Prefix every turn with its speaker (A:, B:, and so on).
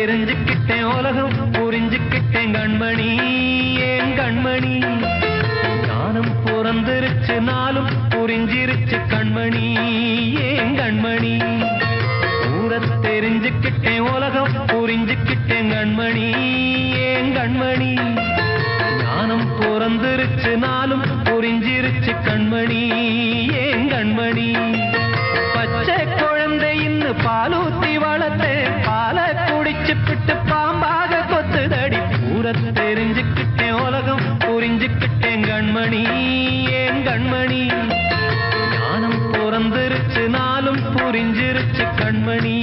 A: தெரிஞ்சுக்கிட்டேன் உலகம் புரிஞ்சுக்கிட்டேன் கண்மணி ஏன் கண்மணி ஞானம் பிறந்திருச்சு நாளும் புரிஞ்சிருச்சு கண்மணி ஏன் கண்மணி ஊர தெரிஞ்சுக்கிட்டேன் உலகம் புரிஞ்சுக்கிட்டேன் கண்மணி ஏன் கண்மணி ஞானம் பிறந்திருச்சு நாளும் புரிஞ்சிருச்சு கண்மணி ஏன் கண்மணி பச்சை குழந்தை இன்னும் பாலூத்தி வளர்த்து பாலை குடிச்சு பிட்டு பாம்பாக கொத்துதடி ஊர தெரிஞ்சுக்கிட்டேன் உலகம் புரிஞ்சுக்கிட்டேன் கண்மணி ஏன் கண்மணி ஞானம் பிறந்திருச்சு நாளும் புரிஞ்சிருச்சு கண்மணி